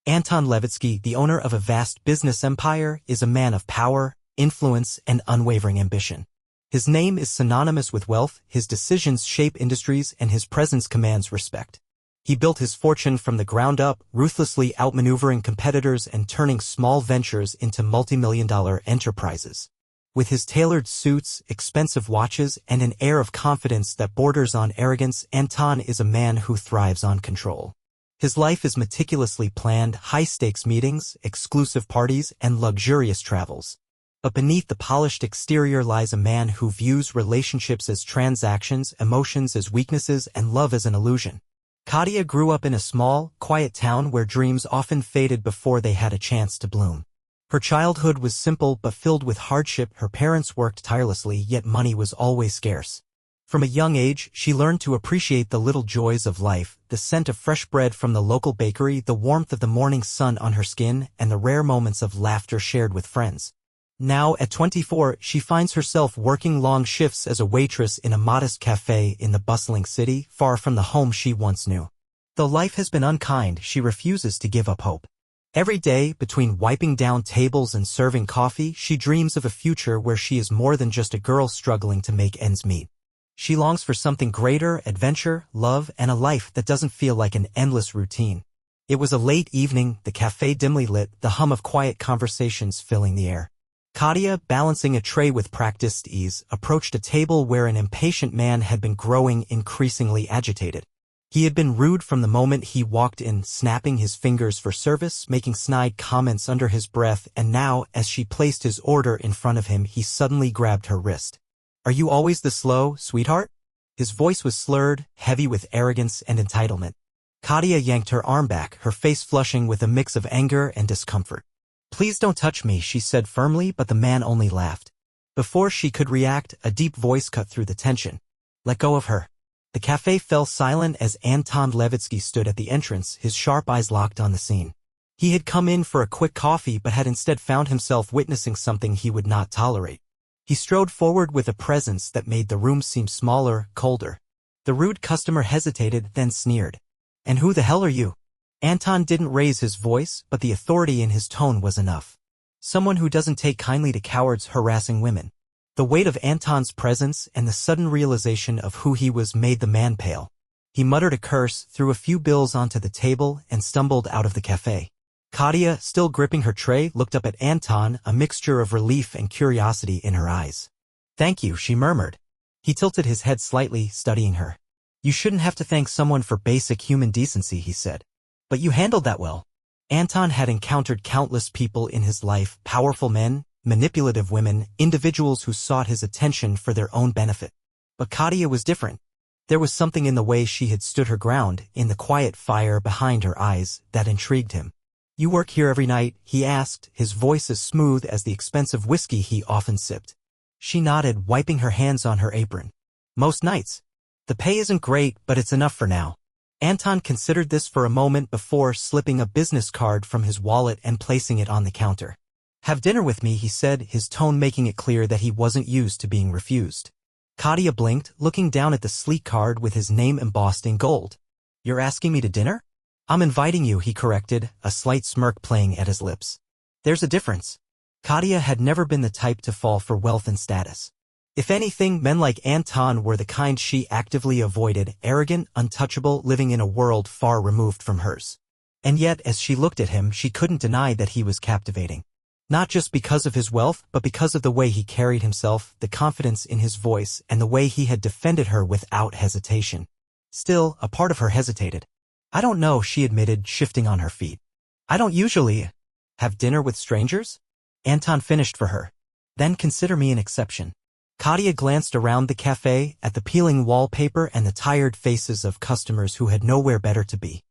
Anton Levitsky, the owner of a vast business empire, is a man of power, influence, and unwavering ambition. His name is synonymous with wealth, his decisions shape industries, and his presence commands respect. He built his fortune from the ground up, ruthlessly outmaneuvering competitors and turning small ventures into multi-million-dollar enterprises. With his tailored suits, expensive watches, and an air of confidence that borders on arrogance, Anton is a man who thrives on control. His life is meticulously planned, high-stakes meetings, exclusive parties, and luxurious travels. But beneath the polished exterior lies a man who views relationships as transactions, emotions as weaknesses, and love as an illusion. Katya grew up in a small, quiet town where dreams often faded before they had a chance to bloom. Her childhood was simple but filled with hardship. Her parents worked tirelessly, yet money was always scarce. From a young age, she learned to appreciate the little joys of life, the scent of fresh bread from the local bakery, the warmth of the morning sun on her skin, and the rare moments of laughter shared with friends. Now, at 24, she finds herself working long shifts as a waitress in a modest cafe in the bustling city, far from the home she once knew. Though life has been unkind, she refuses to give up hope. Every day, between wiping down tables and serving coffee, she dreams of a future where she is more than just a girl struggling to make ends meet. She longs for something greater, adventure, love, and a life that doesn't feel like an endless routine. It was a late evening, the cafe dimly lit, the hum of quiet conversations filling the air. Katya, balancing a tray with practiced ease, approached a table where an impatient man had been growing increasingly agitated. He had been rude from the moment he walked in, snapping his fingers for service, making snide comments under his breath, and now, as she placed his order in front of him, he suddenly grabbed her wrist. "Are you always this slow, sweetheart?" His voice was slurred, heavy with arrogance and entitlement. Katya yanked her arm back, her face flushing with a mix of anger and discomfort. "Please don't touch me," she said firmly, but the man only laughed. Before she could react, a deep voice cut through the tension. "Let go of her." The cafe fell silent as Anton Levitsky stood at the entrance, his sharp eyes locked on the scene. He had come in for a quick coffee but had instead found himself witnessing something he would not tolerate. He strode forward with a presence that made the room seem smaller, colder. The rude customer hesitated, then sneered. "And who the hell are you?" Anton didn't raise his voice, but the authority in his tone was enough. "Someone who doesn't take kindly to cowards harassing women." The weight of Anton's presence and the sudden realization of who he was made the man pale. He muttered a curse, threw a few bills onto the table, and stumbled out of the cafe. Katya, still gripping her tray, looked up at Anton, a mixture of relief and curiosity in her eyes. "Thank you," she murmured. He tilted his head slightly, studying her. "You shouldn't have to thank someone for basic human decency," he said. "But you handled that well." Anton had encountered countless people in his life, powerful men, manipulative women, individuals who sought his attention for their own benefit. But Katya was different. There was something in the way she had stood her ground, in the quiet fire behind her eyes, that intrigued him. "You work here every night?" he asked, his voice as smooth as the expensive whiskey he often sipped. She nodded, wiping her hands on her apron. "Most nights. The pay isn't great, but it's enough for now." Anton considered this for a moment before slipping a business card from his wallet and placing it on the counter. "Have dinner with me," he said, his tone making it clear that he wasn't used to being refused. Katya blinked, looking down at the sleek card with his name embossed in gold. "You're asking me to dinner?" "I'm inviting you," he corrected, a slight smirk playing at his lips. "There's a difference." Katya had never been the type to fall for wealth and status. If anything, men like Anton were the kind she actively avoided, arrogant, untouchable, living in a world far removed from hers. And yet, as she looked at him, she couldn't deny that he was captivating. Not just because of his wealth, but because of the way he carried himself, the confidence in his voice, and the way he had defended her without hesitation. Still, a part of her hesitated. "I don't know," she admitted, shifting on her feet. "I don't usually have dinner with strangers?" Anton finished for her. "Then consider me an exception." Katya glanced around the cafe, at the peeling wallpaper and the tired faces of customers who had nowhere better to be.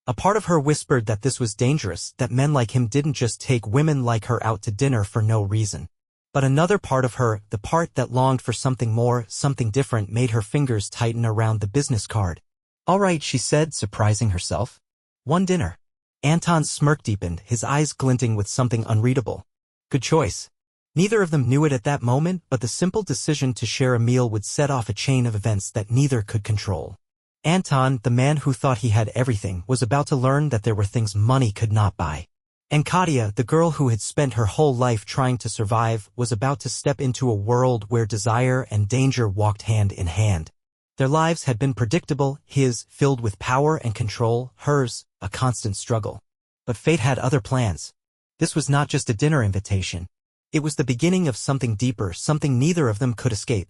A part of her whispered that this was dangerous, that men like him didn't just take women like her out to dinner for no reason. But another part of her, the part that longed for something more, something different, made her fingers tighten around the business card. "All right," she said, surprising herself. "One dinner." Anton's smirk deepened, his eyes glinting with something unreadable. "Good choice." Neither of them knew it at that moment, but the simple decision to share a meal would set off a chain of events that neither could control. Anton, the man who thought he had everything, was about to learn that there were things money could not buy. And Katya, the girl who had spent her whole life trying to survive, was about to step into a world where desire and danger walked hand in hand. Their lives had been predictable, his, filled with power and control, hers, a constant struggle. But fate had other plans. This was not just a dinner invitation. It was the beginning of something deeper, something neither of them could escape.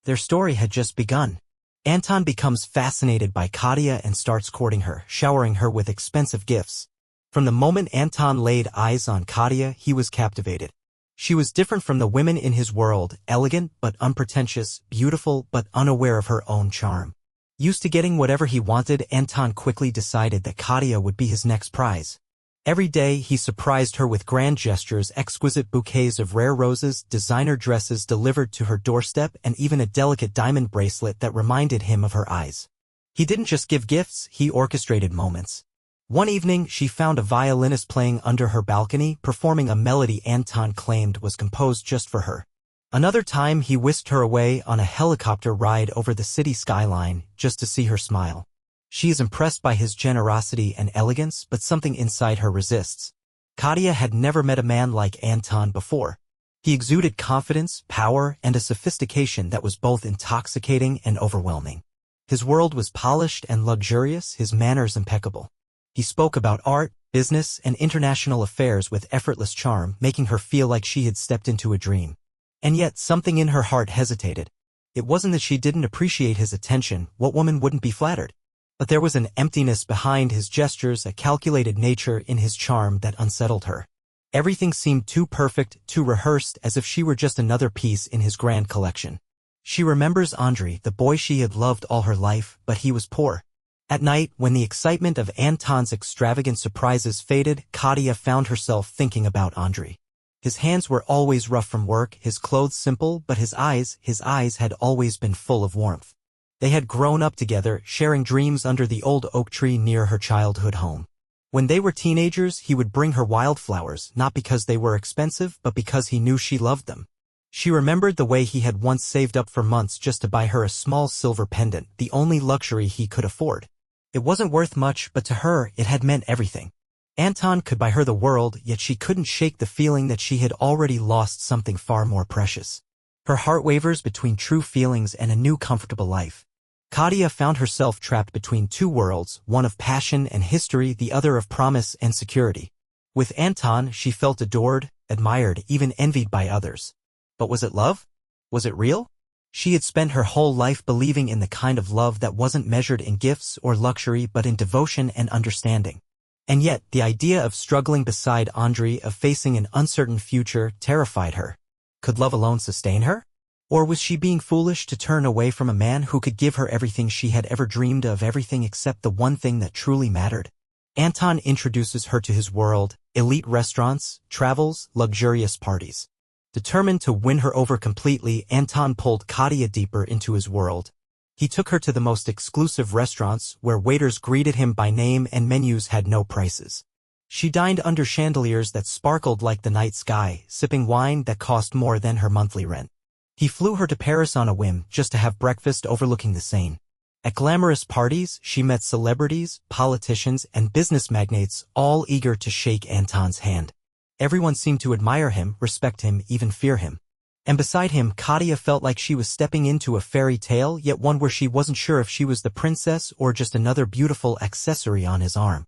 Their story had just begun. Anton becomes fascinated by Katya and starts courting her, showering her with expensive gifts. From the moment Anton laid eyes on Katya, he was captivated. She was different from the women in his world, elegant but unpretentious, beautiful but unaware of her own charm. Used to getting whatever he wanted, Anton quickly decided that Katya would be his next prize. Every day he surprised her with grand gestures, exquisite bouquets of rare roses, designer dresses delivered to her doorstep, and even a delicate diamond bracelet that reminded him of her eyes. He didn't just give gifts, he orchestrated moments. One evening she found a violinist playing under her balcony, performing a melody Anton claimed was composed just for her. Another time he whisked her away on a helicopter ride over the city skyline, just to see her smile. She is impressed by his generosity and elegance, but something inside her resists. Katya had never met a man like Anton before. He exuded confidence, power, and a sophistication that was both intoxicating and overwhelming. His world was polished and luxurious, his manners impeccable. He spoke about art, business, and international affairs with effortless charm, making her feel like she had stepped into a dream. And yet something in her heart hesitated. It wasn't that she didn't appreciate his attention, what woman wouldn't be flattered? But there was an emptiness behind his gestures, a calculated nature in his charm that unsettled her. Everything seemed too perfect, too rehearsed, as if she were just another piece in his grand collection. She remembers Andrei, the boy she had loved all her life, but he was poor. At night, when the excitement of Anton's extravagant surprises faded, Katya found herself thinking about Andrei. His hands were always rough from work, his clothes simple, but his eyes had always been full of warmth. They had grown up together, sharing dreams under the old oak tree near her childhood home. When they were teenagers, he would bring her wildflowers, not because they were expensive, but because he knew she loved them. She remembered the way he had once saved up for months just to buy her a small silver pendant, the only luxury he could afford. It wasn't worth much, but to her, it had meant everything. Anton could buy her the world, yet she couldn't shake the feeling that she had already lost something far more precious. Her heart wavers between true feelings and a new comfortable life. Katya found herself trapped between two worlds, one of passion and history, the other of promise and security. With Anton, she felt adored, admired, even envied by others. But was it love? Was it real? She had spent her whole life believing in the kind of love that wasn't measured in gifts or luxury but in devotion and understanding. And yet, the idea of struggling beside Andrei, of facing an uncertain future, terrified her. Could love alone sustain her? Or was she being foolish to turn away from a man who could give her everything she had ever dreamed of, everything except the one thing that truly mattered? Anton introduces her to his world, elite restaurants, travels, luxurious parties. Determined to win her over completely, Anton pulled Katya deeper into his world. He took her to the most exclusive restaurants, where waiters greeted him by name and menus had no prices. She dined under chandeliers that sparkled like the night sky, sipping wine that cost more than her monthly rent. He flew her to Paris on a whim, just to have breakfast overlooking the Seine. At glamorous parties, she met celebrities, politicians, and business magnates, all eager to shake Anton's hand. Everyone seemed to admire him, respect him, even fear him. And beside him, Katya felt like she was stepping into a fairy tale, yet one where she wasn't sure if she was the princess or just another beautiful accessory on his arm.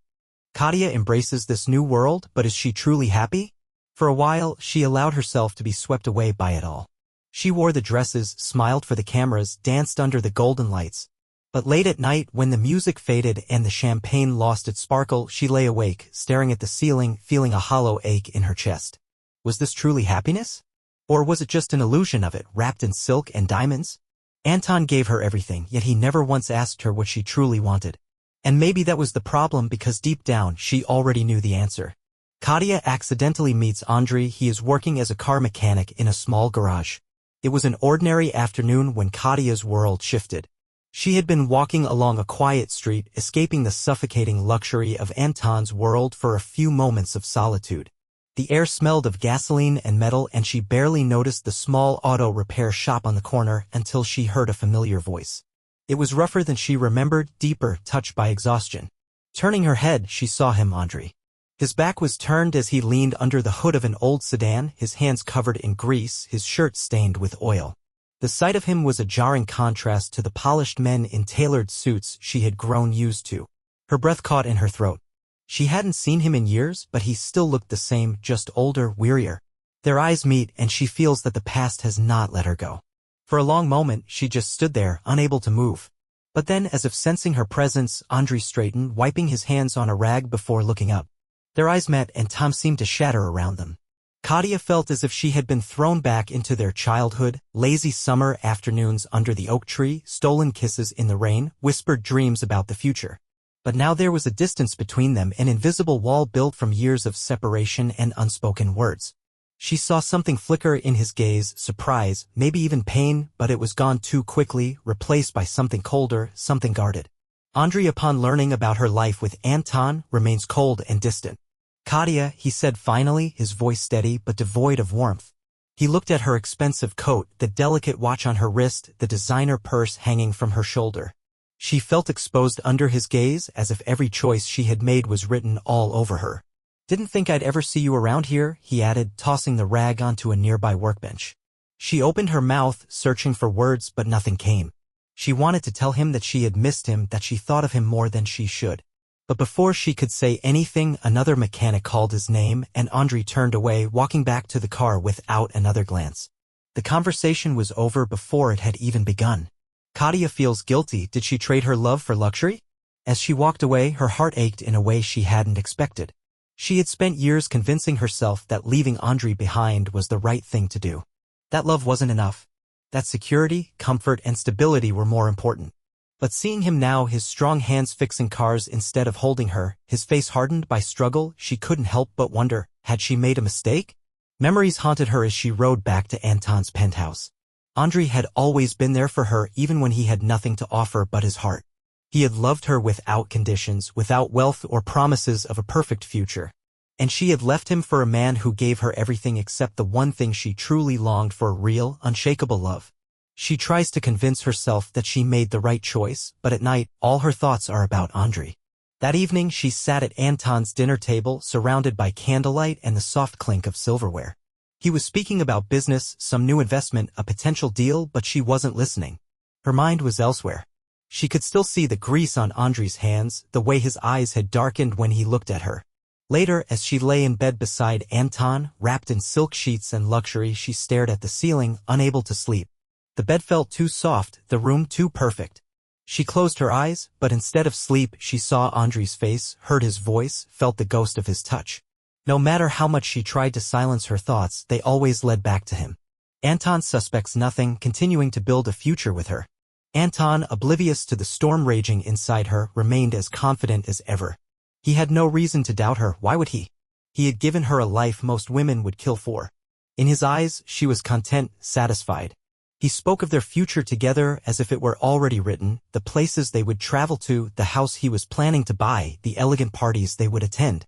Katya embraces this new world, but is she truly happy? For a while, she allowed herself to be swept away by it all. She wore the dresses, smiled for the cameras, danced under the golden lights. But late at night, when the music faded and the champagne lost its sparkle, she lay awake, staring at the ceiling, feeling a hollow ache in her chest. Was this truly happiness? Or was it just an illusion of it, wrapped in silk and diamonds? Anton gave her everything, yet he never once asked her what she truly wanted. And maybe that was the problem, because deep down, she already knew the answer. Katya accidentally meets Andrei. He is working as a car mechanic in a small garage. It was an ordinary afternoon when Katya's world shifted. She had been walking along a quiet street, escaping the suffocating luxury of Anton's world for a few moments of solitude. The air smelled of gasoline and metal, and she barely noticed the small auto repair shop on the corner until she heard a familiar voice. It was rougher than she remembered, deeper, touched by exhaustion. Turning her head, she saw him, Andre. His back was turned as he leaned under the hood of an old sedan, his hands covered in grease, his shirt stained with oil. The sight of him was a jarring contrast to the polished men in tailored suits she had grown used to. Her breath caught in her throat. She hadn't seen him in years, but he still looked the same, just older, wearier. Their eyes meet, and she feels that the past has not let her go. For a long moment, she just stood there, unable to move. But then, as if sensing her presence, Andre straightened, wiping his hands on a rag before looking up. Their eyes met, and time seemed to shatter around them. Katya felt as if she had been thrown back into their childhood, lazy summer afternoons under the oak tree, stolen kisses in the rain, whispered dreams about the future. But now there was a distance between them, an invisible wall built from years of separation and unspoken words. She saw something flicker in his gaze, surprise, maybe even pain, but it was gone too quickly, replaced by something colder, something guarded. Andre, upon learning about her life with Anton, remains cold and distant. Katya, he said finally, his voice steady but devoid of warmth. He looked at her expensive coat, the delicate watch on her wrist, the designer purse hanging from her shoulder. She felt exposed under his gaze, as if every choice she had made was written all over her. "Didn't think I'd ever see you around here," he added, tossing the rag onto a nearby workbench. She opened her mouth, searching for words, but nothing came. She wanted to tell him that she had missed him, that she thought of him more than she should. But before she could say anything, another mechanic called his name, and Andre turned away, walking back to the car without another glance. The conversation was over before it had even begun. Katya feels guilty. Did she trade her love for luxury? As she walked away, her heart ached in a way she hadn't expected. She had spent years convincing herself that leaving Andre behind was the right thing to do. That love wasn't enough. That security, comfort, and stability were more important. But seeing him now, his strong hands fixing cars instead of holding her, his face hardened by struggle, she couldn't help but wonder, had she made a mistake? Memories haunted her as she rode back to Anton's penthouse. Andre had always been there for her, even when he had nothing to offer but his heart. He had loved her without conditions, without wealth or promises of a perfect future. And she had left him for a man who gave her everything except the one thing she truly longed for, real, unshakable love. She tries to convince herself that she made the right choice, but at night, all her thoughts are about Andre. That evening, she sat at Anton's dinner table, surrounded by candlelight and the soft clink of silverware. He was speaking about business, some new investment, a potential deal, but she wasn't listening. Her mind was elsewhere. She could still see the grease on Andre's hands, the way his eyes had darkened when he looked at her. Later, as she lay in bed beside Anton, wrapped in silk sheets and luxury, she stared at the ceiling, unable to sleep. The bed felt too soft, the room too perfect. She closed her eyes, but instead of sleep, she saw Andre's face, heard his voice, felt the ghost of his touch. No matter how much she tried to silence her thoughts, they always led back to him. Anton suspects nothing, continuing to build a future with her. Anton, oblivious to the storm raging inside her, remained as confident as ever. He had no reason to doubt her. Why would he? He had given her a life most women would kill for. In his eyes, she was content, satisfied. He spoke of their future together as if it were already written, the places they would travel to, the house he was planning to buy, the elegant parties they would attend.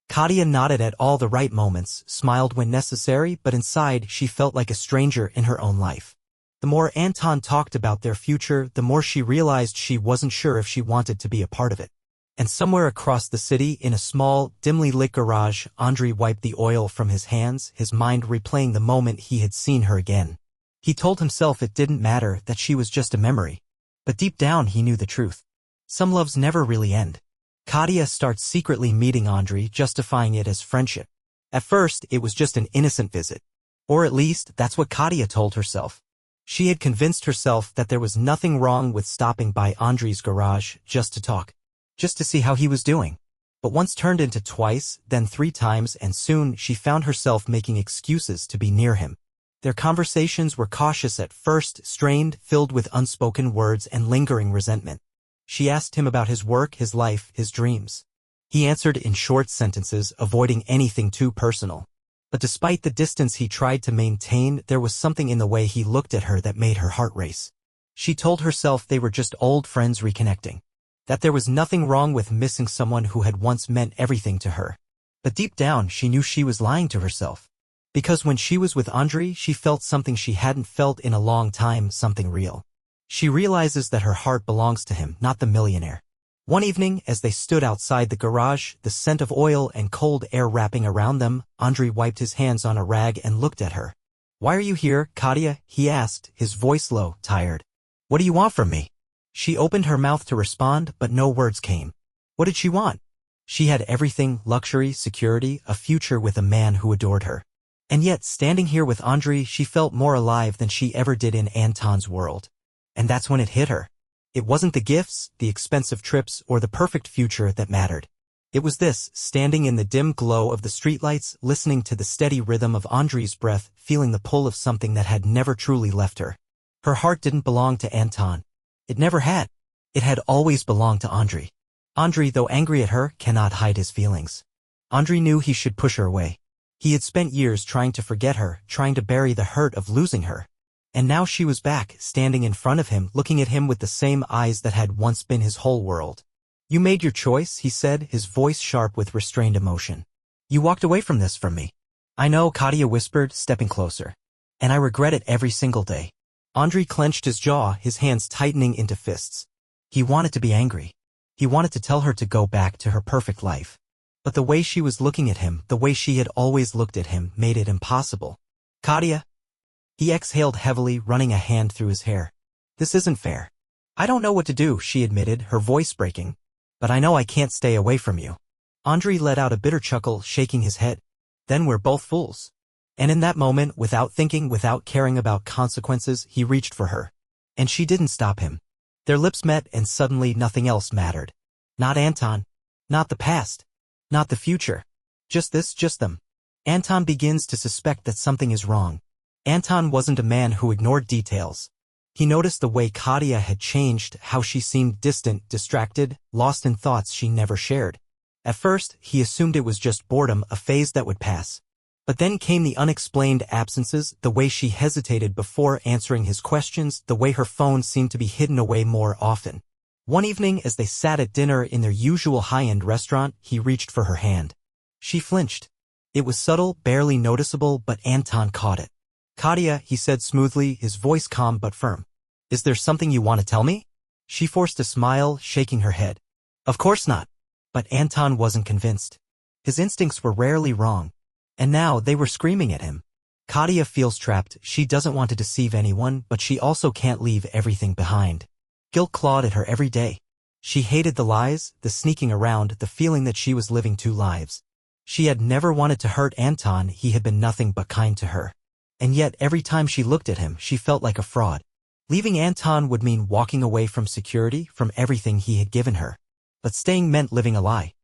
Katya nodded at all the right moments, smiled when necessary, but inside she felt like a stranger in her own life. The more Anton talked about their future, the more she realized she wasn't sure if she wanted to be a part of it. And somewhere across the city, in a small, dimly lit garage, Andre wiped the oil from his hands, his mind replaying the moment he had seen her again. He told himself it didn't matter, that she was just a memory. But deep down he knew the truth. Some loves never really end. Katya starts secretly meeting Andre, justifying it as friendship. At first, it was just an innocent visit. Or at least, that's what Katya told herself. She had convinced herself that there was nothing wrong with stopping by Andre's garage just to talk. Just to see how he was doing. But once turned into twice, then 3 times, and soon she found herself making excuses to be near him. Their conversations were cautious at first, strained, filled with unspoken words and lingering resentment. She asked him about his work, his life, his dreams. He answered in short sentences, avoiding anything too personal. But despite the distance he tried to maintain, there was something in the way he looked at her that made her heart race. She told herself they were just old friends reconnecting. That there was nothing wrong with missing someone who had once meant everything to her. But deep down, she knew she was lying to herself. Because when she was with Andre, she felt something she hadn't felt in a long time, something real. She realizes that her heart belongs to him, not the millionaire. One evening, as they stood outside the garage, the scent of oil and cold air wrapping around them, Andrei wiped his hands on a rag and looked at her. "Why are you here, Katya?" he asked, his voice low, tired. "What do you want from me?" She opened her mouth to respond, but no words came. What did she want? She had everything: luxury, security, a future with a man who adored her. And yet, standing here with Andrei, she felt more alive than she ever did in Anton's world. And that's when it hit her. It wasn't the gifts, the expensive trips, or the perfect future that mattered. It was this, standing in the dim glow of the streetlights, listening to the steady rhythm of Andrei's breath, feeling the pull of something that had never truly left her. Her heart didn't belong to Anton. It never had. It had always belonged to Andrei. Andrei, though angry at her, cannot hide his feelings. Andrei knew he should push her away. He had spent years trying to forget her, trying to bury the hurt of losing her. And now she was back, standing in front of him, looking at him with the same eyes that had once been his whole world. "You made your choice," he said, his voice sharp with restrained emotion. "You walked away from this from me." "I know," Katya whispered, stepping closer. "And I regret it every single day." Andrei clenched his jaw, his hands tightening into fists. He wanted to be angry. He wanted to tell her to go back to her perfect life. But the way she was looking at him, the way she had always looked at him, made it impossible. "Katya." He exhaled heavily, running a hand through his hair. "This isn't fair." "I don't know what to do," she admitted, her voice breaking. "But I know I can't stay away from you." Andrei let out a bitter chuckle, shaking his head. "Then we're both fools." And in that moment, without thinking, without caring about consequences, he reached for her. And she didn't stop him. Their lips met, and suddenly nothing else mattered. Not Anton. Not the past. Not the future. Just them. Anton begins to suspect that something is wrong. Anton wasn't a man who ignored details. He noticed the way Katya had changed, how she seemed distant, distracted, lost in thoughts she never shared. At first, he assumed it was just boredom, a phase that would pass. But then came the unexplained absences, the way she hesitated before answering his questions, the way her phone seemed to be hidden away more often. One evening, as they sat at dinner in their usual high-end restaurant, he reached for her hand. She flinched. It was subtle, barely noticeable, but Anton caught it. "Katya," he said smoothly, his voice calm but firm. "Is there something you want to tell me?" She forced a smile, shaking her head. "Of course not." But Anton wasn't convinced. His instincts were rarely wrong. And now they were screaming at him. Katya feels trapped. She doesn't want to deceive anyone, but she also can't leave everything behind. Guilt clawed at her every day. She hated the lies, the sneaking around, the feeling that she was living two lives. She had never wanted to hurt Anton. He had been nothing but kind to her. And yet every time she looked at him, she felt like a fraud. Leaving Anton would mean walking away from security, from everything he had given her. But staying meant living a lie.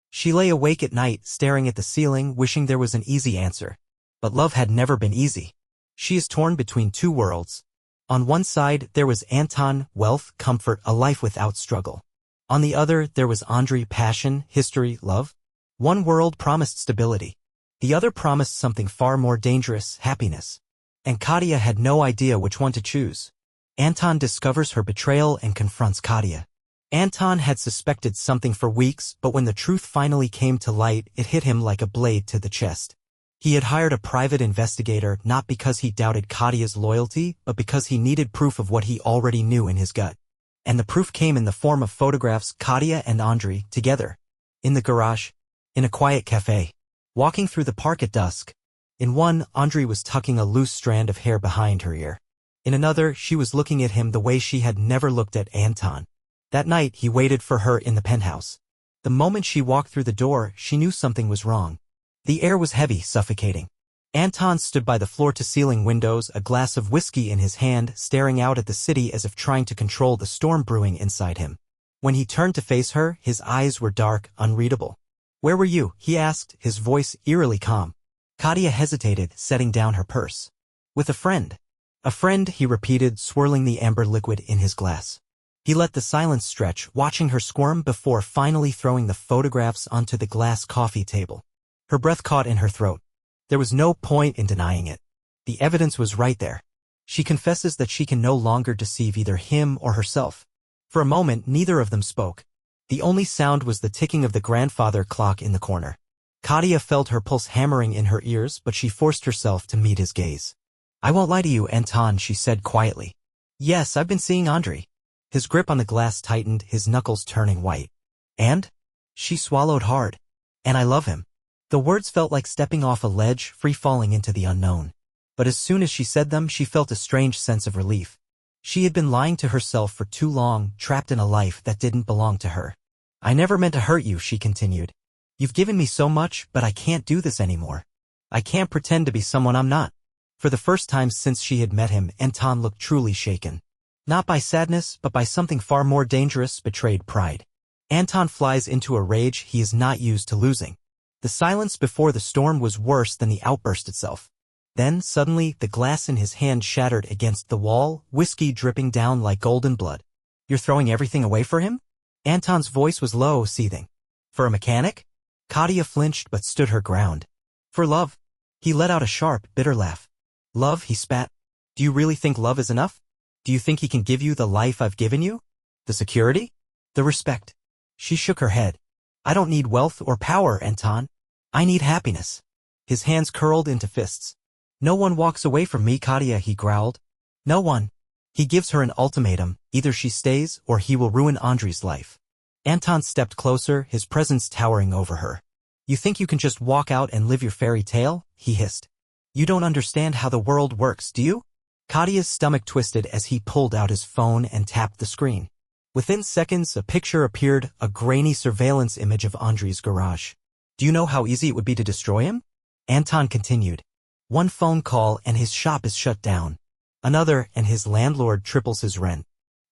She lay awake at night, staring at the ceiling, wishing there was an easy answer. But love had never been easy. She is torn between two worlds. On one side, there was Anton, wealth, comfort, a life without struggle. On the other, there was Andrei, passion, history, love. One world promised stability. The other promised something far more dangerous, happiness. And Katya had no idea which one to choose. Anton discovers her betrayal and confronts Katya. Anton had suspected something for weeks, but when the truth finally came to light, it hit him like a blade to the chest. He had hired a private investigator not because he doubted Katya's loyalty, but because he needed proof of what he already knew in his gut. And the proof came in the form of photographs: Katya and Andrei, together. In the garage. In a quiet cafe. Walking through the park at dusk. In one, Andrei was tucking a loose strand of hair behind her ear. In another, she was looking at him the way she had never looked at Anton. That night, he waited for her in the penthouse. The moment she walked through the door, she knew something was wrong. The air was heavy, suffocating. Anton stood by the floor-to-ceiling windows, a glass of whiskey in his hand, staring out at the city as if trying to control the storm brewing inside him. When he turned to face her, his eyes were dark, unreadable. "Where were you?" he asked, his voice eerily calm. Katya hesitated, setting down her purse. "With a friend." "A friend," he repeated, swirling the amber liquid in his glass. He let the silence stretch, watching her squirm before finally throwing the photographs onto the glass coffee table. Her breath caught in her throat. There was no point in denying it. The evidence was right there. She confesses that she can no longer deceive either him or herself. For a moment, neither of them spoke. The only sound was the ticking of the grandfather clock in the corner. Katya felt her pulse hammering in her ears, but she forced herself to meet his gaze. "I won't lie to you, Anton," she said quietly. Yes, I've been seeing Andre. His grip on the glass tightened, his knuckles turning white. And? She swallowed hard. And I love him. The words felt like stepping off a ledge, free-falling into the unknown. But as soon as she said them, she felt a strange sense of relief. She had been lying to herself for too long, trapped in a life that didn't belong to her. I never meant to hurt you, she continued. You've given me so much, but I can't do this anymore. I can't pretend to be someone I'm not. For the first time since she had met him, Anton looked truly shaken. Not by sadness, but by something far more dangerous, betrayed pride. Anton flies into a rage he is not used to losing. The silence before the storm was worse than the outburst itself. Then, suddenly, the glass in his hand shattered against the wall, whiskey dripping down like golden blood. You're throwing everything away for him? Anton's voice was low, seething. For a mechanic? Katya flinched but stood her ground. For love. He let out a sharp, bitter laugh. Love, he spat. Do you really think love is enough? Do you think he can give you the life I've given you? The security? The respect? She shook her head. I don't need wealth or power, Anton. I need happiness. His hands curled into fists. No one walks away from me, Katya, he growled. No one. He gives her an ultimatum, either she stays or he will ruin Andre's life. Anton stepped closer, his presence towering over her. You think you can just walk out and live your fairy tale? He hissed. You don't understand how the world works, do you? Katya's stomach twisted as he pulled out his phone and tapped the screen. Within seconds, a picture appeared, a grainy surveillance image of Andre's garage. Do you know how easy it would be to destroy him? Anton continued. One phone call and his shop is shut down. Another and his landlord triples his rent.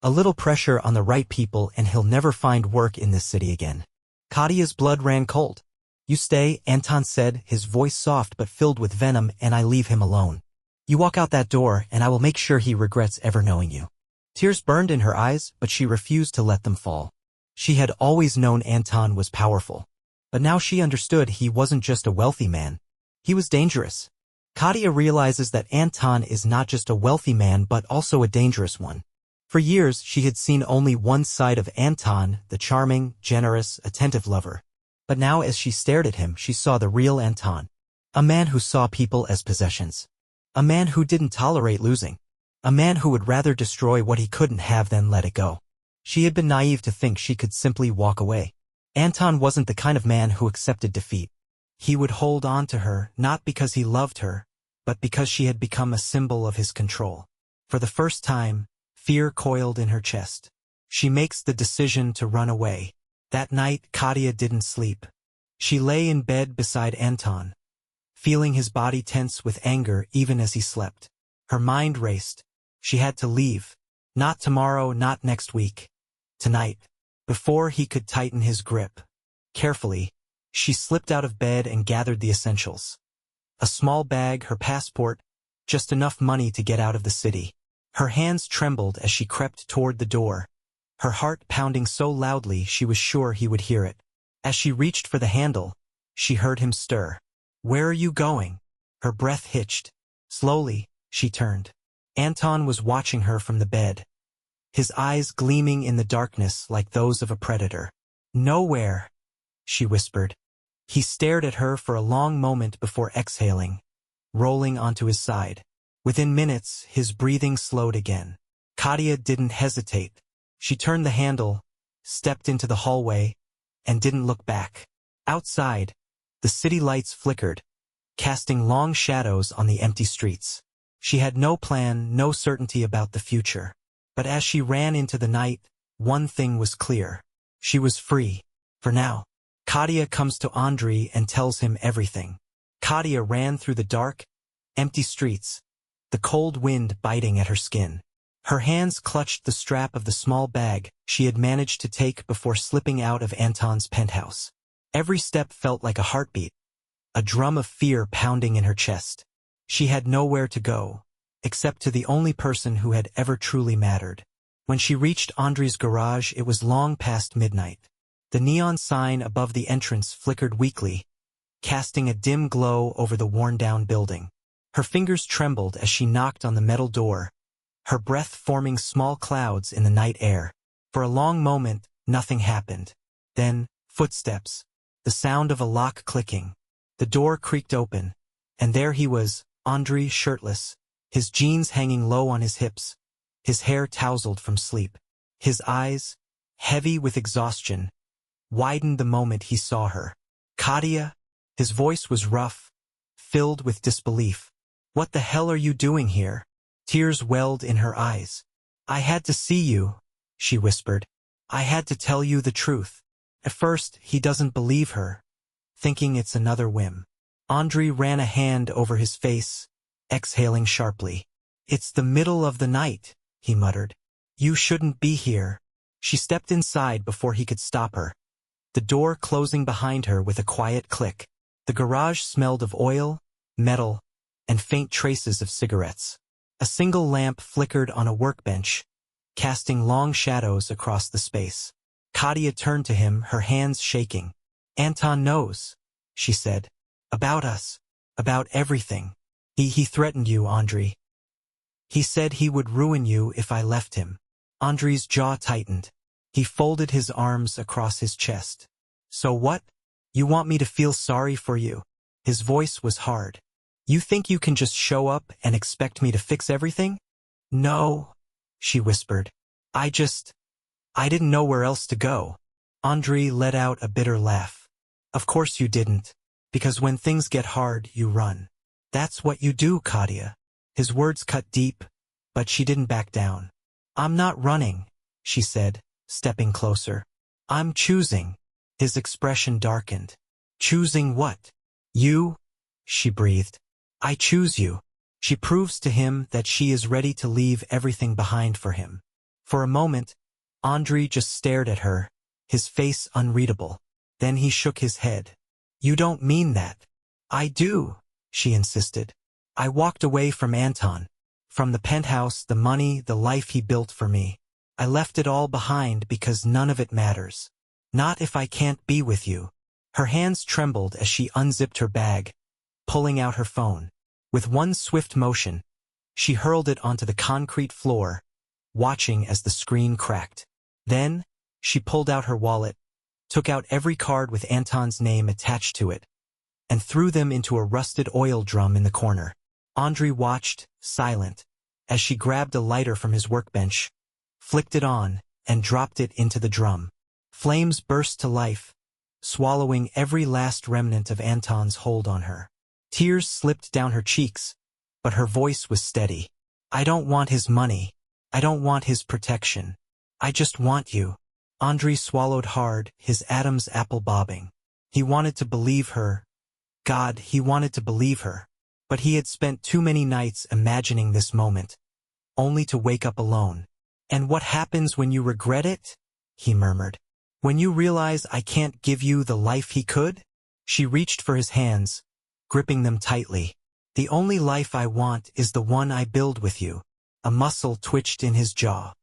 A little pressure on the right people and he'll never find work in this city again. Katya's blood ran cold. You stay, Anton said, his voice soft but filled with venom, and I leave him alone. You walk out that door and I will make sure he regrets ever knowing you. Tears burned in her eyes, but she refused to let them fall. She had always known Anton was powerful. But now she understood he wasn't just a wealthy man. He was dangerous. Katya realizes that Anton is not just a wealthy man but also a dangerous one. For years, she had seen only one side of Anton, the charming, generous, attentive lover. But now as she stared at him, she saw the real Anton. A man who saw people as possessions. A man who didn't tolerate losing. A man who would rather destroy what he couldn't have than let it go. She had been naive to think she could simply walk away. Anton wasn't the kind of man who accepted defeat. He would hold on to her, not because he loved her, but because she had become a symbol of his control. For the first time, fear coiled in her chest. She makes the decision to run away. That night, Katya didn't sleep. She lay in bed beside Anton, feeling his body tense with anger even as he slept. Her mind raced. She had to leave. Not tomorrow, not next week. Tonight. Before he could tighten his grip. Carefully, she slipped out of bed and gathered the essentials. A small bag, her passport, just enough money to get out of the city. Her hands trembled as she crept toward the door, her heart pounding so loudly she was sure he would hear it. As she reached for the handle, she heard him stir. Where are you going? Her breath hitched. Slowly, she turned. Anton was watching her from the bed, his eyes gleaming in the darkness like those of a predator. Nowhere, she whispered. He stared at her for a long moment before exhaling, rolling onto his side. Within minutes, his breathing slowed again. Katya didn't hesitate. She turned the handle, stepped into the hallway, and didn't look back. Outside, the city lights flickered, casting long shadows on the empty streets. She had no plan, no certainty about the future. But as she ran into the night, one thing was clear. She was free. For now. Katya comes to Andre and tells him everything. Katya ran through the dark, empty streets, the cold wind biting at her skin. Her hands clutched the strap of the small bag she had managed to take before slipping out of Anton's penthouse. Every step felt like a heartbeat, a drum of fear pounding in her chest. She had nowhere to go, except to the only person who had ever truly mattered. When she reached Andre's garage, it was long past midnight. The neon sign above the entrance flickered weakly, casting a dim glow over the worn-down building. Her fingers trembled as she knocked on the metal door, her breath forming small clouds in the night air. For a long moment, nothing happened. Then, footsteps, the sound of a lock clicking. The door creaked open, and there he was, Andre, shirtless, his jeans hanging low on his hips, His hair tousled from sleep. His eyes, heavy with exhaustion, widened the moment he saw her. "Katya?" His voice was rough, filled with disbelief. "What the hell are you doing here?" Tears welled in her eyes. "I had to see you," she whispered. "I had to tell you the truth." At first, he doesn't believe her, thinking it's another whim. Andrei ran a hand over his face, exhaling sharply. "It's the middle of the night," he muttered. "You shouldn't be here." She stepped inside before he could stop her, the door closing behind her with a quiet click. The garage smelled of oil, metal, and faint traces of cigarettes. A single lamp flickered on a workbench, casting long shadows across the space. Katya turned to him, her hands shaking. "Anton knows," she said. "About us. About everything. He threatened you, Andrei. He said he would ruin you if I left him." Andrei's jaw tightened. He folded his arms across his chest. "So what? You want me to feel sorry for you?" His voice was hard. "You think you can just show up and expect me to fix everything?" "No," she whispered. I didn't know where else to go." Andrei let out a bitter laugh. "Of course you didn't, because when things get hard, you run. That's what you do, Katya." His words cut deep, but she didn't back down. "I'm not running," she said, stepping closer. "I'm choosing." His expression darkened. "Choosing what?" "You," she breathed. "I choose you." She proves to him that she is ready to leave everything behind for him. For a moment, Andrei just stared at her, his face unreadable. Then he shook his head. "You don't mean that." "I do," she insisted. "I walked away from Anton, from the penthouse, the money, the life he built for me. I left it all behind because none of it matters. Not if I can't be with you." Her hands trembled as she unzipped her bag, pulling out her phone. With one swift motion, she hurled it onto the concrete floor, watching as the screen cracked. Then, she pulled out her wallet, took out every card with Anton's name attached to it, and threw them into a rusted oil drum in the corner. Andrei watched, silent, as she grabbed a lighter from his workbench, flicked it on, and dropped it into the drum. Flames burst to life, swallowing every last remnant of Anton's hold on her. Tears slipped down her cheeks, but her voice was steady. "I don't want his money. I don't want his protection. I just want you." Andrei swallowed hard, his atoms apple bobbing. He wanted to believe her. God, he wanted to believe her. But he had spent too many nights imagining this moment, only to wake up alone. "And what happens when you regret it?" he murmured. "When you realize I can't give you the life he could?" She reached for his hands, gripping them tightly. "The only life I want is the one I build with you." A muscle twitched in his jaw.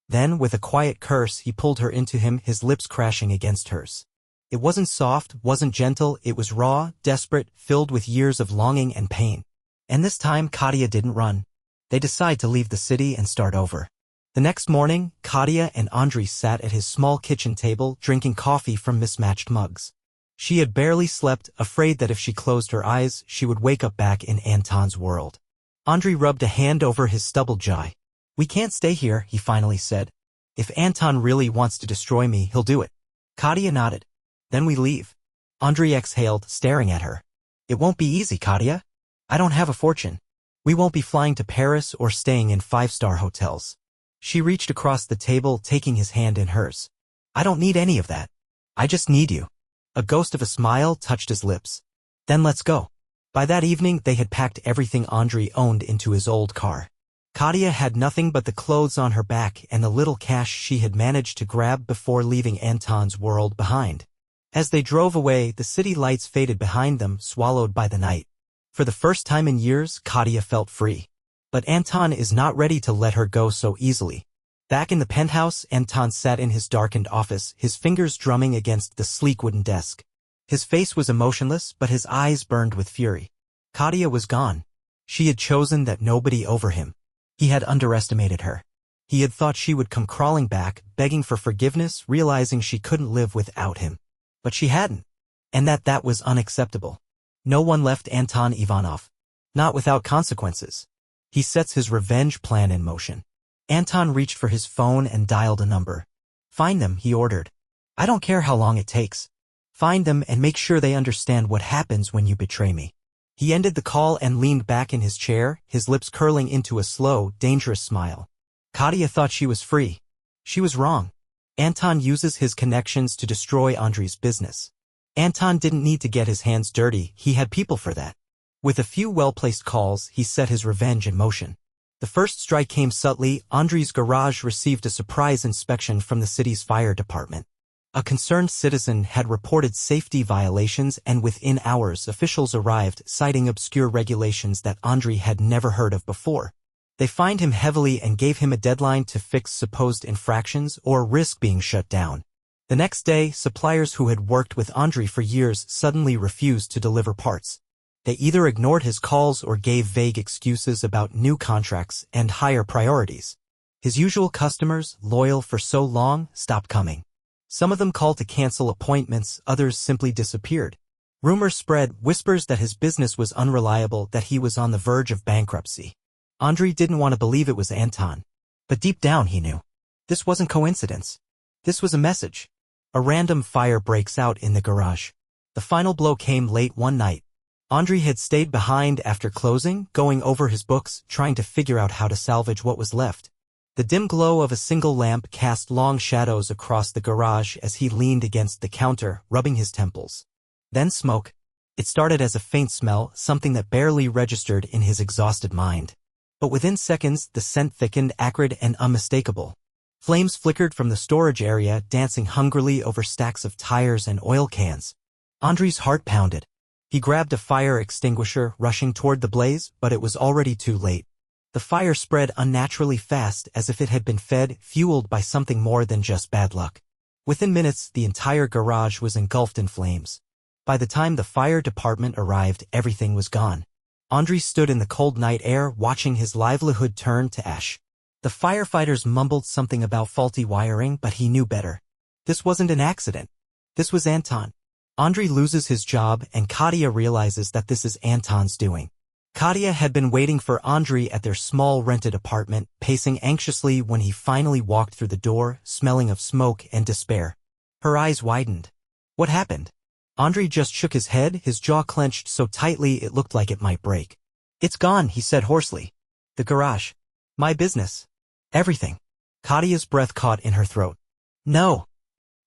Then, with a quiet curse, he pulled her into him, his lips crashing against hers. It wasn't soft, wasn't gentle, it was raw, desperate, filled with years of longing and pain. And this time, Katya didn't run. They decided to leave the city and start over. The next morning, Katya and Andrei sat at his small kitchen table, drinking coffee from mismatched mugs. She had barely slept, afraid that if she closed her eyes, she would wake up back in Anton's world. Andrei rubbed a hand over his stubbled jaw. "We can't stay here," he finally said. "If Anton really wants to destroy me, he'll do it." Katya nodded. "Then we leave." Andrei exhaled, staring at her. "It won't be easy, Katya. I don't have a fortune. We won't be flying to Paris or staying in five-star hotels." She reached across the table, taking his hand in hers. "I don't need any of that. I just need you." A ghost of a smile touched his lips. "Then let's go." By that evening, they had packed everything Andrei owned into his old car. Katya had nothing but the clothes on her back and the little cash she had managed to grab before leaving Anton's world behind. As they drove away, the city lights faded behind them, swallowed by the night. For the first time in years, Katya felt free. But Anton is not ready to let her go so easily. Back in the penthouse, Anton sat in his darkened office, his fingers drumming against the sleek wooden desk. His face was emotionless, but his eyes burned with fury. Katya was gone. She had chosen that nobody over him. He had underestimated her. He had thought she would come crawling back, begging for forgiveness, realizing she couldn't live without him. But she hadn't. And that was unacceptable. No one left Anton Ivanov. Not without consequences. He sets his revenge plan in motion. Anton reached for his phone and dialed a number. "Find them," he ordered. "I don't care how long it takes. Find them and make sure they understand what happens when you betray me." He ended the call and leaned back in his chair, his lips curling into a slow, dangerous smile. Katya thought she was free. She was wrong. Anton uses his connections to destroy Andri's business. Anton didn't need to get his hands dirty, he had people for that. With a few well-placed calls, he set his revenge in motion. The first strike came subtly. Andri's garage received a surprise inspection from the city's fire department. A concerned citizen had reported safety violations, and within hours officials arrived, citing obscure regulations that Andri had never heard of before. They fined him heavily and gave him a deadline to fix supposed infractions or risk being shut down. The next day, suppliers who had worked with Andri for years suddenly refused to deliver parts. They either ignored his calls or gave vague excuses about new contracts and higher priorities. His usual customers, loyal for so long, stopped coming. Some of them called to cancel appointments, others simply disappeared. Rumors spread, whispers that his business was unreliable, that he was on the verge of bankruptcy. Andri didn't want to believe it was Anton. But deep down he knew. This wasn't coincidence. This was a message. A random fire breaks out in the garage. The final blow came late one night. Andri had stayed behind after closing, going over his books, trying to figure out how to salvage what was left. The dim glow of a single lamp cast long shadows across the garage as he leaned against the counter, rubbing his temples. Then smoke. It started as a faint smell, something that barely registered in his exhausted mind. But within seconds, the scent thickened, acrid and unmistakable. Flames flickered from the storage area, dancing hungrily over stacks of tires and oil cans. Andri's heart pounded. He grabbed a fire extinguisher, rushing toward the blaze, but it was already too late. The fire spread unnaturally fast, as if it had been fed, fueled by something more than just bad luck. Within minutes, the entire garage was engulfed in flames. By the time the fire department arrived, everything was gone. Andri stood in the cold night air, watching his livelihood turn to ash. The firefighters mumbled something about faulty wiring, but he knew better. This wasn't an accident. This was Anton. Andri loses his job, and Katya realizes that this is Anton's doing. Katya had been waiting for Andri at their small rented apartment, pacing anxiously when he finally walked through the door, smelling of smoke and despair. Her eyes widened. What happened? Andri just shook his head, his jaw clenched so tightly it looked like it might break. "It's gone," he said hoarsely. "The garage. My business. Everything." Katya's breath caught in her throat. "No."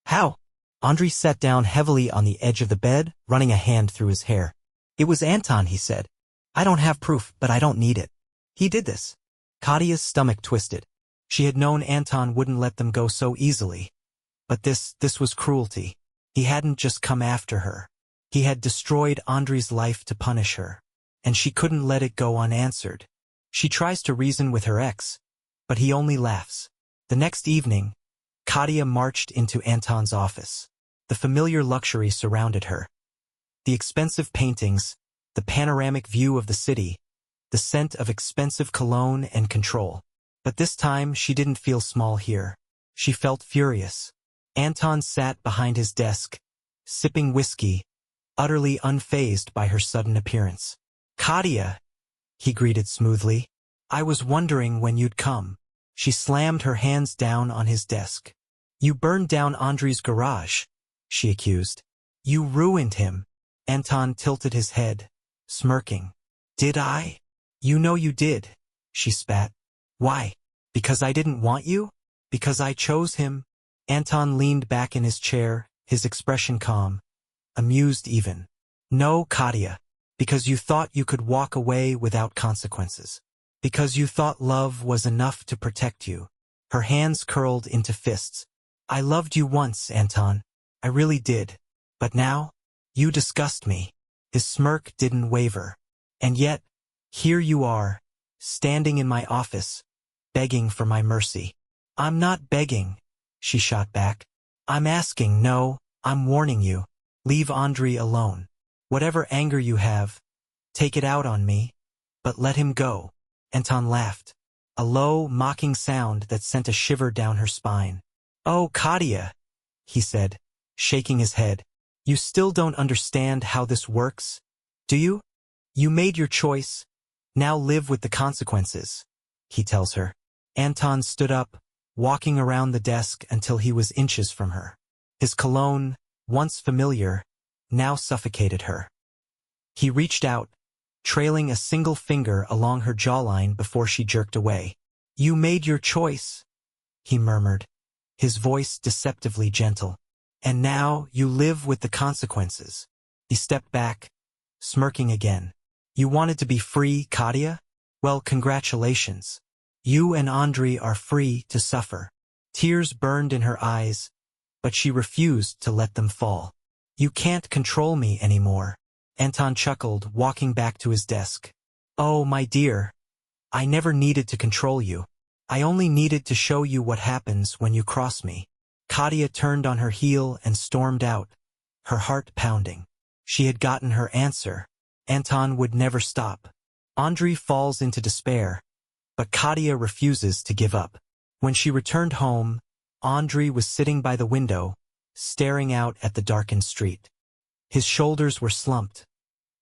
"How?" Andri sat down heavily on the edge of the bed, running a hand through his hair. "It was Anton," he said. "I don't have proof, but I don't need it. He did this." Katya's stomach twisted. She had known Anton wouldn't let them go so easily. But this was cruelty. He hadn't just come after her. He had destroyed Andri's life to punish her. And she couldn't let it go unanswered. She tries to reason with her ex, but he only laughs. The next evening, Katya marched into Anton's office. The familiar luxury surrounded her. The expensive paintings, the panoramic view of the city, the scent of expensive cologne and control. But this time she didn't feel small here. She felt furious. Anton sat behind his desk, sipping whiskey, utterly unfazed by her sudden appearance. "Katya," he greeted smoothly. "I was wondering when you'd come." She slammed her hands down on his desk. "You burned down Andri's garage," she accused. "You ruined him." Anton tilted his head, smirking. "Did I?" "You know you did," she spat. "Why? Because I didn't want you? Because I chose him?" Anton leaned back in his chair, his expression calm, amused even. "No, Katya. Because you thought you could walk away without consequences. Because you thought love was enough to protect you." Her hands curled into fists. "I loved you once, Anton. I really did. But now, you disgust me." His smirk didn't waver. "And yet, here you are, standing in my office, begging for my mercy." "I'm not begging," she shot back. "I'm asking, no, I'm warning you. Leave Andri alone. Whatever anger you have, take it out on me, but let him go." Anton laughed, a low, mocking sound that sent a shiver down her spine. "Oh, Katya," he said, shaking his head. "You still don't understand how this works, do you? You made your choice. Now live with the consequences," he tells her. Anton stood up, walking around the desk until he was inches from her. His cologne, once familiar, now suffocated her. He reached out, trailing a single finger along her jawline before she jerked away. "You made your choice," he murmured, his voice deceptively gentle. "And now you live with the consequences." He stepped back, smirking again. "You wanted to be free, Katya? Well, congratulations. You and Andrei are free to suffer." Tears burned in her eyes, but she refused to let them fall. "You can't control me anymore." Anton chuckled, walking back to his desk. "Oh, my dear, I never needed to control you. I only needed to show you what happens when you cross me." Katya turned on her heel and stormed out, her heart pounding. She had gotten her answer. Anton would never stop. Andrei falls into despair, but Katya refuses to give up. When she returned home, Andrei was sitting by the window, staring out at the darkened street. His shoulders were slumped,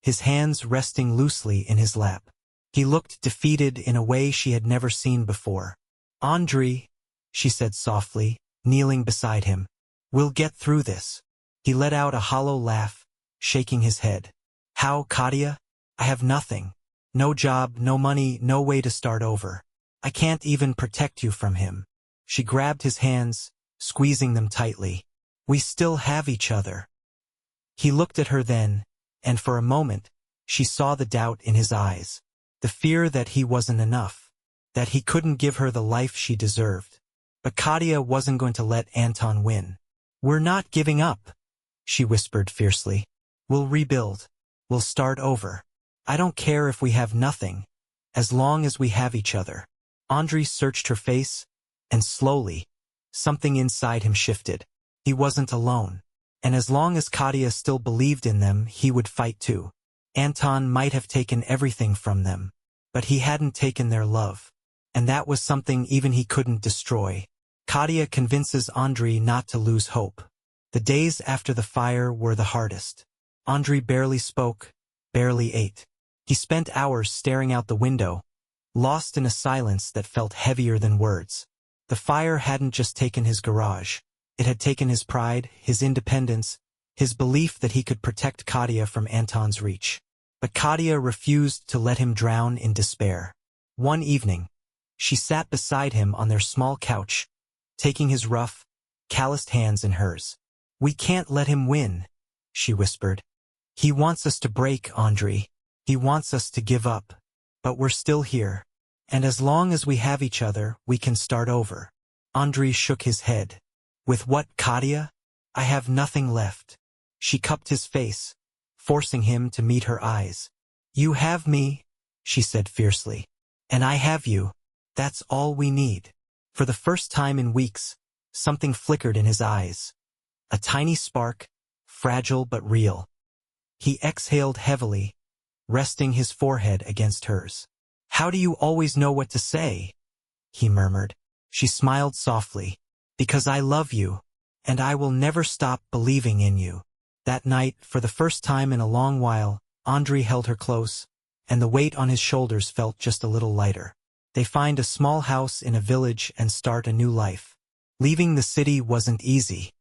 his hands resting loosely in his lap. He looked defeated in a way she had never seen before. "Andrei," she said softly, kneeling beside him, "we'll get through this." He let out a hollow laugh, shaking his head. "How, Katya? I have nothing. No job, no money, no way to start over. I can't even protect you from him." She grabbed his hands, squeezing them tightly. "We still have each other." He looked at her then, and for a moment, she saw the doubt in his eyes, the fear that he wasn't enough, that he couldn't give her the life she deserved. But Katya wasn't going to let Anton win. "We're not giving up," she whispered fiercely. "We'll rebuild. We'll start over. I don't care if we have nothing, as long as we have each other." Andrei searched her face, and slowly, something inside him shifted. He wasn't alone. And as long as Katya still believed in them, he would fight too. Anton might have taken everything from them, but he hadn't taken their love. And that was something even he couldn't destroy. Katya convinces Andrei not to lose hope. The days after the fire were the hardest. Andrei barely spoke, barely ate. He spent hours staring out the window, lost in a silence that felt heavier than words. The fire hadn't just taken his garage. It had taken his pride, his independence, his belief that he could protect Katya from Anton's reach. But Katya refused to let him drown in despair. One evening, she sat beside him on their small couch, taking his rough, calloused hands in hers. "We can't let him win," she whispered. "He wants us to break, Andrei. He wants us to give up. But we're still here. And as long as we have each other, we can start over." Andrei shook his head. "With what, Katya? I have nothing left." She cupped his face, forcing him to meet her eyes. "You have me," she said fiercely. "And I have you. That's all we need." For the first time in weeks, something flickered in his eyes. A tiny spark, fragile but real. He exhaled heavily, resting his forehead against hers. "How do you always know what to say?" he murmured. She smiled softly. "Because I love you, and I will never stop believing in you." That night, for the first time in a long while, Andrei held her close, and the weight on his shoulders felt just a little lighter. They find a small house in a village and start a new life. Leaving the city wasn't easy.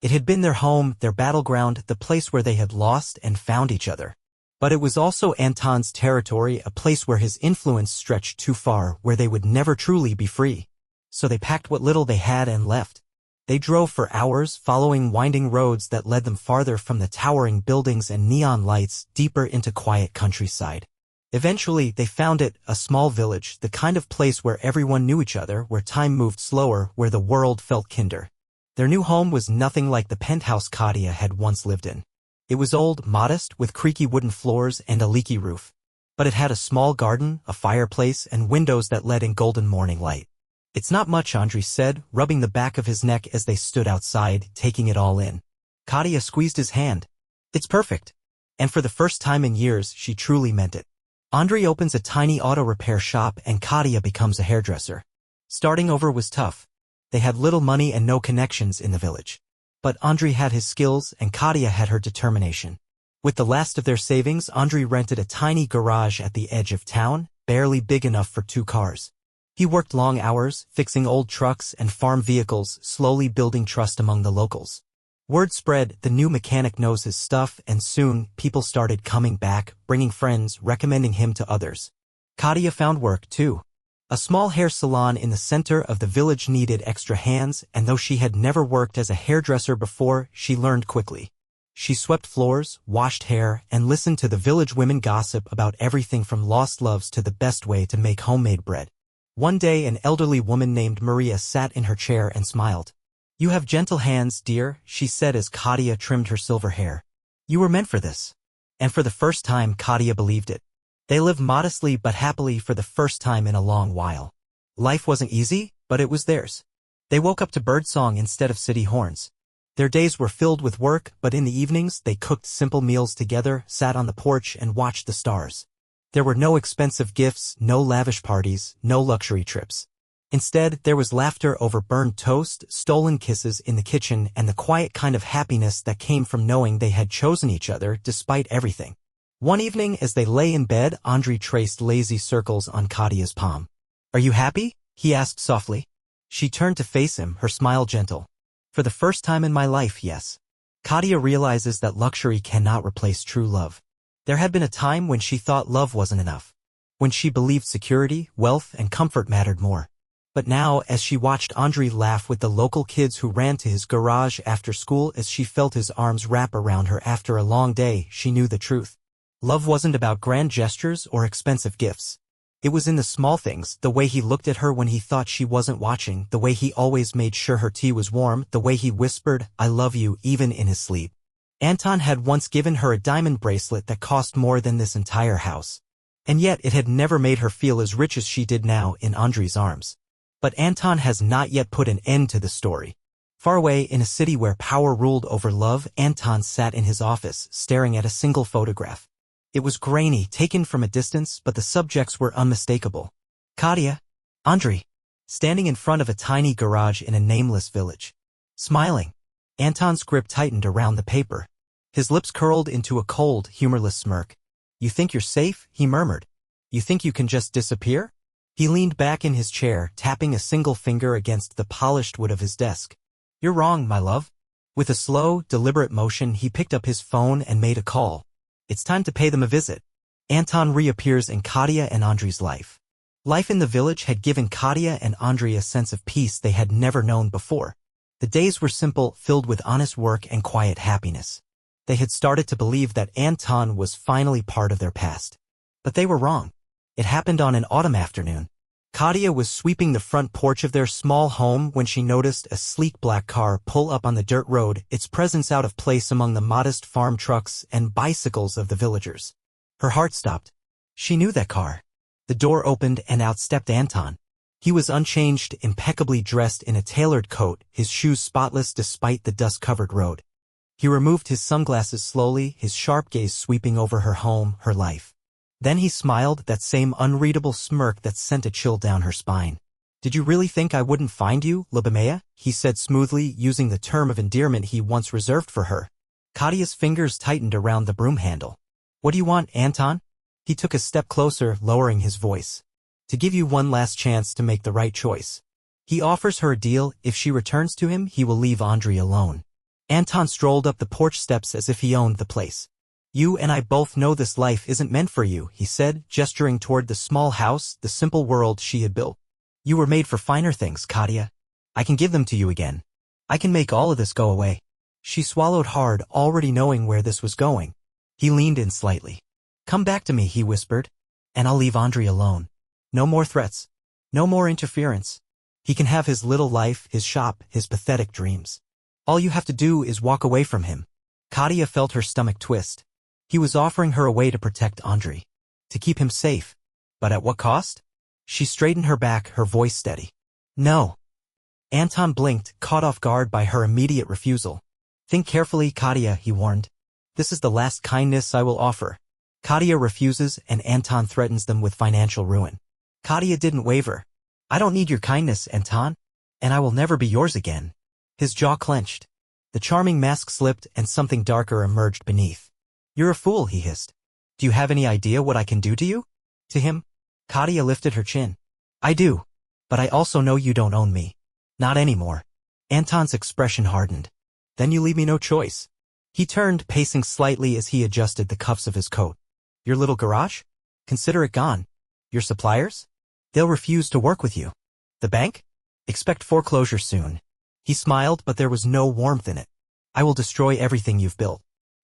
It had been their home, their battleground, the place where they had lost and found each other. But it was also Anton's territory, a place where his influence stretched too far, where they would never truly be free. So they packed what little they had and left. They drove for hours, following winding roads that led them farther from the towering buildings and neon lights, deeper into quiet countryside. Eventually, they found it, a small village, the kind of place where everyone knew each other, where time moved slower, where the world felt kinder. Their new home was nothing like the penthouse Katya had once lived in. It was old, modest, with creaky wooden floors and a leaky roof. But it had a small garden, a fireplace, and windows that let in golden morning light. "It's not much," Andrei said, rubbing the back of his neck as they stood outside, taking it all in. Katya squeezed his hand. "It's perfect." And for the first time in years, she truly meant it. Andrei opens a tiny auto repair shop and Katya becomes a hairdresser. Starting over was tough. They had little money and no connections in the village. But Andrei had his skills and Katya had her determination. With the last of their savings, Andrei rented a tiny garage at the edge of town, barely big enough for 2 cars. He worked long hours, fixing old trucks and farm vehicles, slowly building trust among the locals. Word spread, the new mechanic knows his stuff, and soon, people started coming back, bringing friends, recommending him to others. Katya found work, too. A small hair salon in the center of the village needed extra hands, and though she had never worked as a hairdresser before, she learned quickly. She swept floors, washed hair, and listened to the village women gossip about everything from lost loves to the best way to make homemade bread. One day an elderly woman named Maria sat in her chair and smiled. "You have gentle hands, dear," she said as Katya trimmed her silver hair. "You were meant for this." And for the first time Katya believed it. They lived modestly but happily for the first time in a long while. Life wasn't easy, but it was theirs. They woke up to birdsong instead of city horns. Their days were filled with work, but in the evenings they cooked simple meals together, sat on the porch and watched the stars. There were no expensive gifts, no lavish parties, no luxury trips. Instead, there was laughter over burned toast, stolen kisses in the kitchen, and the quiet kind of happiness that came from knowing they had chosen each other despite everything. One evening, as they lay in bed, Andrei traced lazy circles on Katya's palm. "Are you happy?" he asked softly. She turned to face him, her smile gentle. "For the first time in my life, yes." Katya realizes that luxury cannot replace true love. There had been a time when she thought love wasn't enough. When she believed security, wealth, and comfort mattered more. But now, as she watched Andrei laugh with the local kids who ran to his garage after school, as she felt his arms wrap around her after a long day, she knew the truth. Love wasn't about grand gestures or expensive gifts. It was in the small things, the way he looked at her when he thought she wasn't watching, the way he always made sure her tea was warm, the way he whispered, "I love you," even in his sleep. Anton had once given her a diamond bracelet that cost more than this entire house. And yet it had never made her feel as rich as she did now in Andrei's arms. But Anton has not yet put an end to the story. Far away in a city where power ruled over love, Anton sat in his office, staring at a single photograph. It was grainy, taken from a distance, but the subjects were unmistakable. Katya, Andrei, standing in front of a tiny garage in a nameless village. Smiling. Anton's grip tightened around the paper. His lips curled into a cold, humorless smirk. "You think you're safe?" he murmured. "You think you can just disappear?" He leaned back in his chair, tapping a single finger against the polished wood of his desk. "You're wrong, my love." With a slow, deliberate motion, he picked up his phone and made a call. "It's time to pay them a visit." Anton reappears in Katya and Andrei's life. Life in the village had given Katya and Andrei a sense of peace they had never known before. The days were simple, filled with honest work and quiet happiness. They had started to believe that Anton was finally part of their past. But they were wrong. It happened on an autumn afternoon. Katya was sweeping the front porch of their small home when she noticed a sleek black car pull up on the dirt road, its presence out of place among the modest farm trucks and bicycles of the villagers. Her heart stopped. She knew that car. The door opened and out stepped Anton. He was unchanged, impeccably dressed in a tailored coat, his shoes spotless despite the dust-covered road. He removed his sunglasses slowly, his sharp gaze sweeping over her home, her life. Then he smiled, that same unreadable smirk that sent a chill down her spine. "Did you really think I wouldn't find you, Lubomaya?" he said smoothly, using the term of endearment he once reserved for her. Katya's fingers tightened around the broom handle. "What do you want, Anton?" He took a step closer, lowering his voice. "To give you one last chance to make the right choice. He offers her a deal. If she returns to him, he will leave Andrei alone." Anton strolled up the porch steps as if he owned the place. "You and I both know this life isn't meant for you," he said, gesturing toward the small house, the simple world she had built. "You were made for finer things, Katya. I can give them to you again. I can make all of this go away." She swallowed hard, already knowing where this was going. He leaned in slightly. "Come back to me," he whispered, "and I'll leave Andrei alone. No more threats. No more interference. He can have his little life, his shop, his pathetic dreams. All you have to do is walk away from him." Katya felt her stomach twist. He was offering her a way to protect Andrei. To keep him safe. But at what cost? She straightened her back, her voice steady. "No." Anton blinked, caught off guard by her immediate refusal. "Think carefully, Katya," he warned. "This is the last kindness I will offer." Katya refuses, and Anton threatens them with financial ruin. Katya didn't waver. "I don't need your kindness, Anton. And I will never be yours again." His jaw clenched. The charming mask slipped, and something darker emerged beneath. "You're a fool," he hissed. "Do you have any idea what I can do to you?" To him, Katya lifted her chin. "I do." But I also know you don't own me. Not anymore. Anton's expression hardened. Then you leave me no choice. He turned, pacing slightly as he adjusted the cuffs of his coat. Your little garage? Consider it gone. Your suppliers? They'll refuse to work with you. The bank? Expect foreclosure soon. He smiled, but there was no warmth in it. I will destroy everything you've built.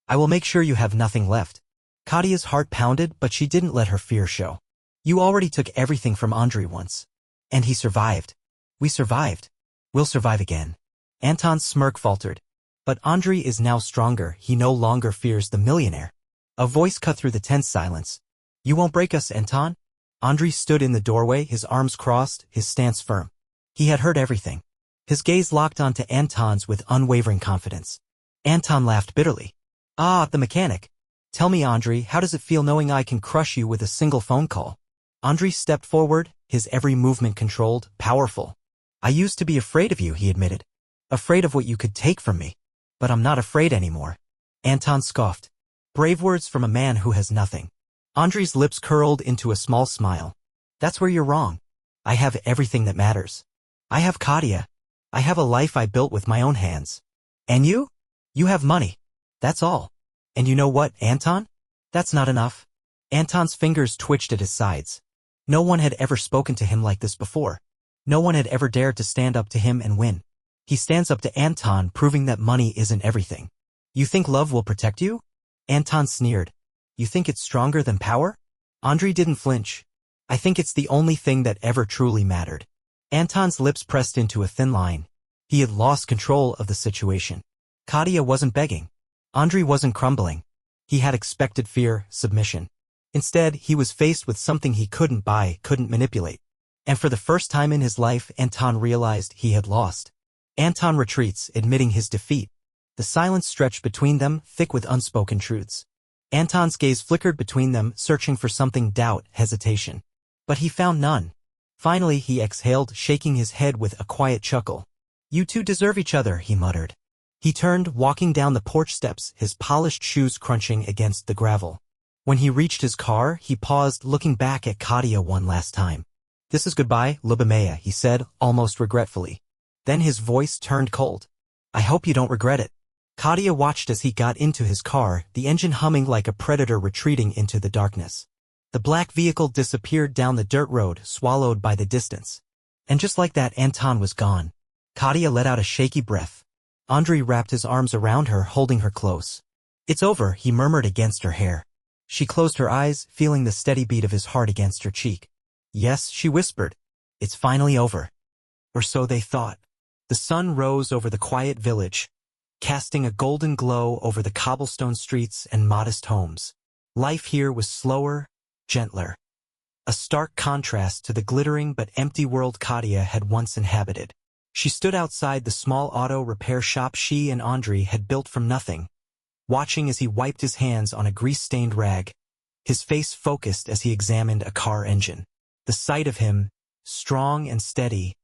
I will make sure you have nothing left. Katya's heart pounded, but she didn't let her fear show. You already took everything from Andre once. And he survived. We survived. We'll survive again. Anton's smirk faltered. But Andre is now stronger. He no longer fears the millionaire. A voice cut through the tense silence. You won't break us, Anton? Andre stood in the doorway, his arms crossed, his stance firm. He had heard everything. His gaze locked onto Anton's with unwavering confidence. Anton laughed bitterly. Ah, the mechanic. Tell me, Andre, how does it feel knowing I can crush you with a single phone call? Andre stepped forward, his every movement controlled, powerful. I used to be afraid of you, he admitted. Afraid of what you could take from me. But I'm not afraid anymore. Anton scoffed. Brave words from a man who has nothing. Andre's lips curled into a small smile. That's where you're wrong. I have everything that matters. I have Katya. I have a life I built with my own hands. And you? You have money. That's all. And you know what, Anton? That's not enough. Anton's fingers twitched at his sides. No one had ever spoken to him like this before. No one had ever dared to stand up to him and win. He stands up to Anton, proving that money isn't everything. You think love will protect you? Anton sneered. You think it's stronger than power? Andre didn't flinch. I think it's the only thing that ever truly mattered. Anton's lips pressed into a thin line. He had lost control of the situation. Katya wasn't begging. Andre wasn't crumbling. He had expected fear, submission. Instead, he was faced with something he couldn't buy, couldn't manipulate. And for the first time in his life, Anton realized he had lost. Anton retreats, admitting his defeat. The silence stretched between them, thick with unspoken truths. Anton's gaze flickered between them, searching for something, doubt, hesitation. But he found none. Finally, he exhaled, shaking his head with a quiet chuckle. You two deserve each other, he muttered. He turned, walking down the porch steps, his polished shoes crunching against the gravel. When he reached his car, he paused, looking back at Katya one last time. This is goodbye, Lubomaya, he said, almost regretfully. Then his voice turned cold. I hope you don't regret it. Katya watched as he got into his car, the engine humming like a predator retreating into the darkness. The black vehicle disappeared down the dirt road, swallowed by the distance. And just like that, Anton was gone. Katya let out a shaky breath. Andre wrapped his arms around her, holding her close. It's over, he murmured against her hair. She closed her eyes, feeling the steady beat of his heart against her cheek. Yes, she whispered. It's finally over. Or so they thought. The sun rose over the quiet village, casting a golden glow over the cobblestone streets and modest homes. Life here was slower, gentler. A stark contrast to the glittering but empty world Katya had once inhabited. She stood outside the small auto repair shop she and Andre had built from nothing, watching as he wiped his hands on a grease-stained rag, his face focused as he examined a car engine. The sight of him, strong and steady,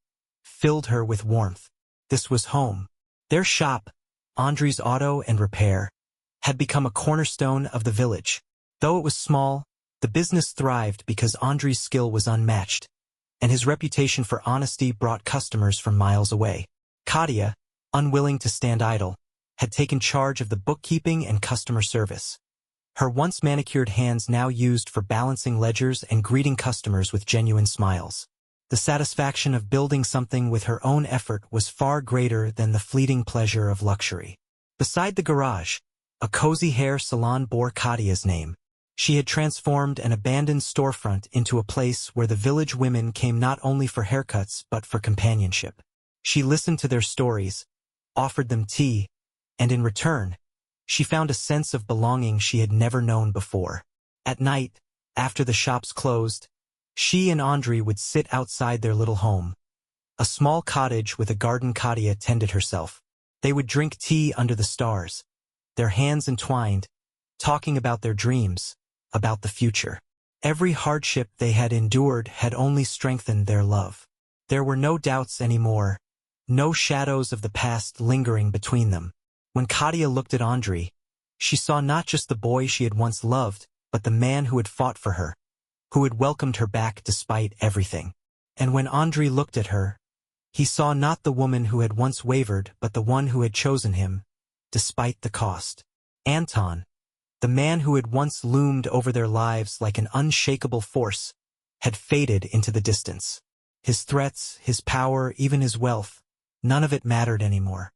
filled her with warmth. This was home. Their shop, Andre's Auto and Repair, had become a cornerstone of the village. Though it was small, the business thrived because Andre's skill was unmatched, and his reputation for honesty brought customers from miles away. Katya, unwilling to stand idle, had taken charge of the bookkeeping and customer service. Her once manicured hands now used for balancing ledgers and greeting customers with genuine smiles. The satisfaction of building something with her own effort was far greater than the fleeting pleasure of luxury. Beside the garage, a cozy hair salon bore Katya's name. She had transformed an abandoned storefront into a place where the village women came not only for haircuts but for companionship. She listened to their stories, offered them tea, and in return, she found a sense of belonging she had never known before. At night, after the shops closed, she and Andre would sit outside their little home, a small cottage with a garden. Katya tended herself. They would drink tea under the stars, their hands entwined, talking about their dreams, about the future. Every hardship they had endured had only strengthened their love. There were no doubts anymore, no shadows of the past lingering between them. When Katya looked at Andre, she saw not just the boy she had once loved, but the man who had fought for her, who had welcomed her back despite everything. And when Andrei looked at her, he saw not the woman who had once wavered but the one who had chosen him, despite the cost. Anton, the man who had once loomed over their lives like an unshakable force, had faded into the distance. His threats, his power, even his wealth, none of it mattered anymore.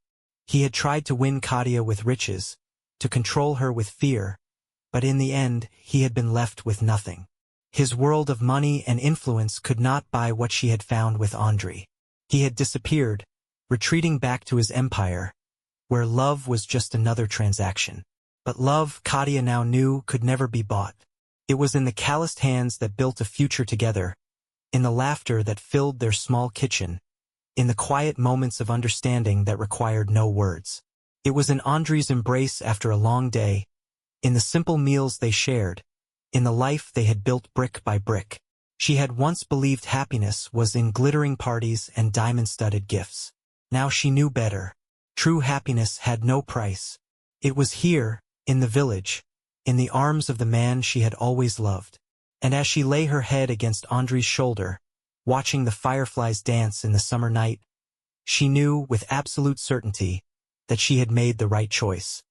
He had tried to win Katya with riches, to control her with fear, but in the end he had been left with nothing. His world of money and influence could not buy what she had found with Andrei. He had disappeared, retreating back to his empire, where love was just another transaction. But love, Katya now knew, could never be bought. It was in the calloused hands that built a future together, in the laughter that filled their small kitchen, in the quiet moments of understanding that required no words. It was in Andrei's embrace after a long day, in the simple meals they shared, in the life they had built brick by brick. She had once believed happiness was in glittering parties and diamond-studded gifts. Now she knew better. True happiness had no price. It was here, in the village, in the arms of the man she had always loved. And as she lay her head against Andrei's shoulder, watching the fireflies dance in the summer night, she knew with absolute certainty that she had made the right choice.